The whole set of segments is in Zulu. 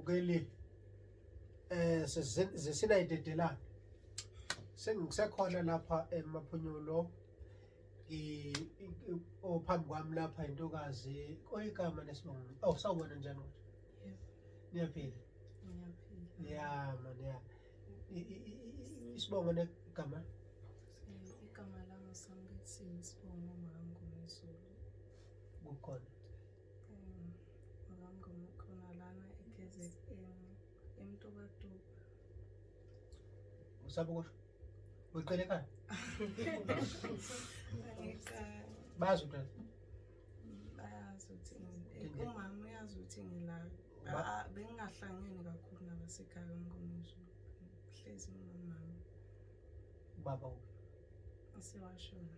ukeli sesinayidedela sengisekhona lapha emaphunyulo ophambi kwami lapha intokazi oyigama nesibongo sawubona njani manje niyaphila ya isibongo negama igama lami sangithi isibongo Mangomezulu kukhona khona lana eKZN eMtokatuba usaba kusho uqele ekhaya bazi ukuthi bayazi ukuthi umama uyazi ukuthi ngila bengingahlangene kakhulu nabasekhaya eMngomezulu hlezi nomama baba usewashona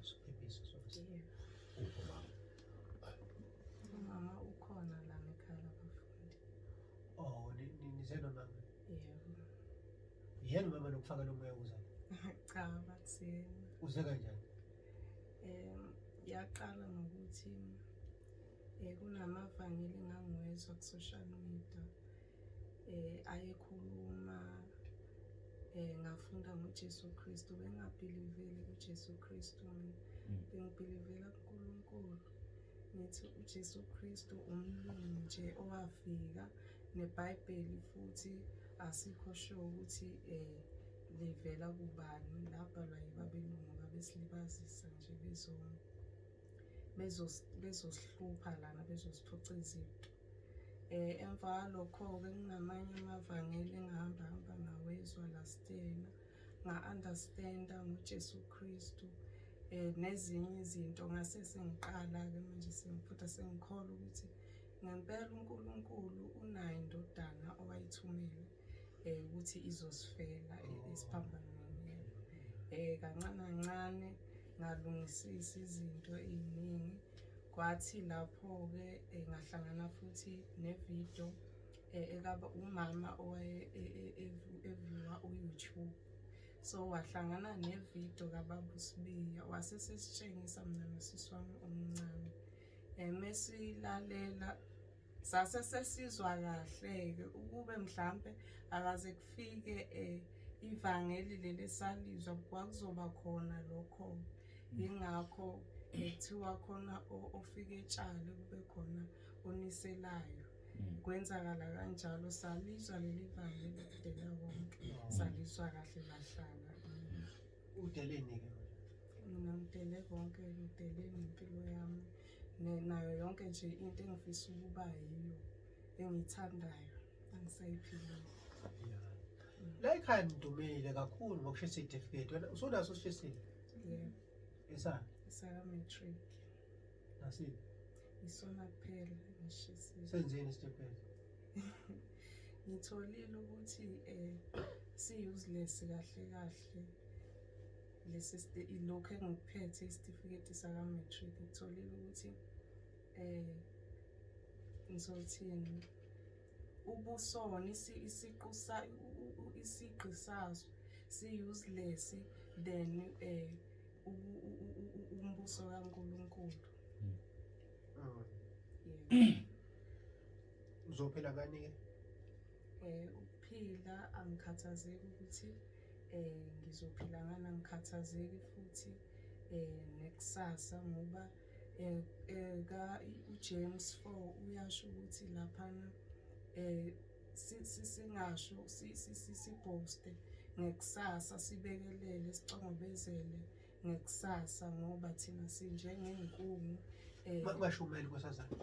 siphephisa sokuthi umama ukhona lana ekhaya labafundi nize nomama yebo yena umama lokufaka lo moya uza cha bakusiyena uze kanjani yaqala ngokuthi kunamavangeli engangiwezwa ku-social media ayekhuluma ngafunda ngoJesu Kristu bengingabhiliveli kuJesu Kristu bengibhilivela kuNkulunkulu nithi uJesu Kristu umlungu nje owafika neBhayibheli futhi asikho sure ukuthi livela kubani labhalwa yibabelungu babesilibazisa nje bezosihlupha lana bezosiphuca izinto emva kwalokho-ke kunamanye amavangeli engahamba ngawezwa last year nga-understanda ngoJesu Kristu nezinye izinto ngase sengiqala-ke manje sengifutha sengikholwa ukuthi ngempela uNkulunkulu unayo indodana owayithumele ukuthi izosifela esiphambanweni kancane kancane ngalungisisa izinto eziningi kwathi lapho-ke ngahlangana futhi nevideo ekaba umama owaye eviwa uYouTube so wahlangana nevideo kababa uSibiya wasesesitshengisa mina nosisi wami omncane mesilalela sase sesizwa kahle-ke ukube mhlampe akaze kufike ivangeli leli salizwa kwakuzoba khona lokho yingakho kuthiwa khona ofike etshale kube khona oniselayo kwenzakala kanjalo salizwa leli vangeli kudela konke salizwa kahle lahlala udeleni-ke mina ngidele konke ngidele nempilo yami nayo yonke nje into engifisa ukuba yiyo engiyithandayo angisayiphilile la ekhaya nidumile kakhulu ngokushisa certificate wena usunaso usishisile yebo esana esaka-matric nasiphi isona kuphela ngishisile senzeni isitebhele ngitholile ukuthi si-useless kahle lokhu engikuphethe isitifiketi saka-matric ngitholile ukuthi ngizothini ubusona isiqi sazo si-useless then umbuso kaNkulunkulu uzophila ngani-ke ukuphila angikhathazeki ukuthi ngizophila ngani angikhathazeki futhi nekusasa ngoba uJames 4 uyasho ukuthi laphana singasho sibhoste ngekusasa sibekelele sicongobezele ngekusasa ngoba thina sinjengey'nkungu ungashumeli kwesazana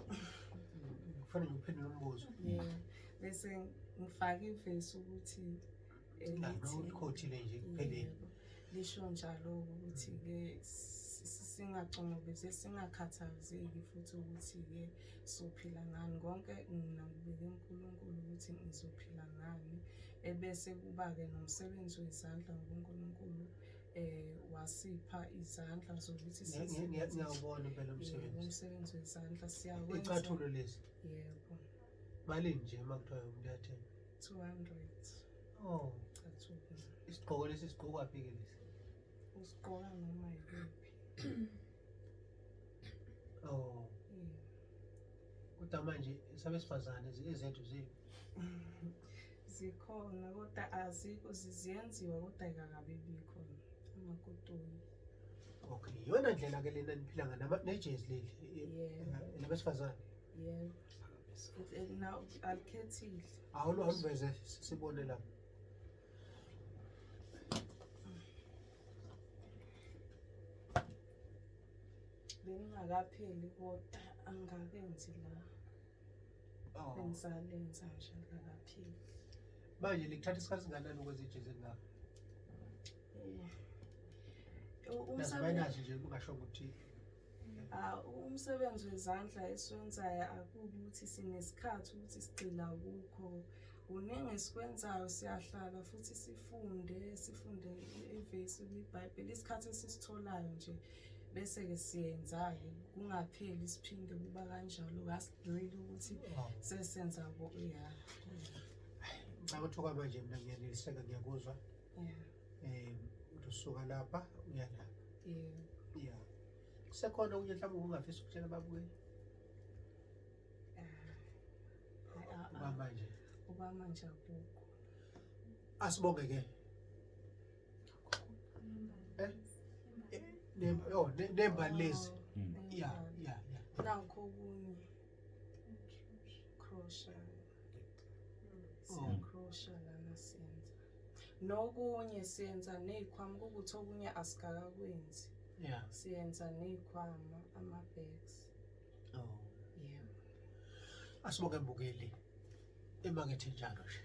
kufanele ngiphendule umbuzo bese ngifake ivesi ukuthi likhothile nje kuphelele lisho njalo ukuthi-ke singacongobeze singakhathazeki futhi ukuthi-ke sophila ngani konke ngingakubeka uNkulunkulu ukuthi ngizophila ngani ebese kuba-ke nomsebenzi wezandla ngoNkulunkulu wasipha izandla zokuthi ngiyawubona impela umsebenzi wezandla siyawenza icathulo lezi yebo malini nje uma kuthiwa umuntu uyathenga 200 cathulo isigqoko lesi sigqokwaphi-ke lesi usigqoka noma yikuphi Kodwa manje sabesifazane ezethu zethu. Zikhona kodwa azikho ziyenziwa kodwa ayikakabi bikho amakotoni. Okay, iyona ndlela ke lena niphila ngayo nejezi leli Yebo. labesifazane. Yebo. Now alikhethile. Awuluveze sibone lapha. Bengingakapheli kodwa angakenzi la. Oh. Bengisalenza nje angakapheli. Manje likuthatha isikhathi singanani ukwenza ijezi elingaka? Nazibayinazi nje ungasho ukuthi Umsebenzi wezandla esiwenzayo akubi ukuthi sinesikhathi ukuthi sigxila kukho. Kuningi esikwenzayo siyahlala futhi sifunde ivesi kwiBhayibheli isikhathi esisitholayo nje bese-ke siyenza-ke kungapheli siphinde kuba kanjalo asidrili ukuthi sesenza ya. Ngicabanga manje mina ngiyaneliseka ngiyakuzwa. Usuka lapha uya la. Yeah. Kusekhona okunye mhlawumbe ungafisa ukutshela ababukeli? Manje. Manje akukho. Asibonge ke. Nembali lezi. Yeah. Nakho okunye. Crochet. Crochet lana siyenza. Nokunye siyenza nezikhwama ukuthi okunye asikakakwenzi. Yeah. Siyenza nezikhwama ama-bags. Oh. Yeah. Asibonge mbukeli. Emakethe njalo nje.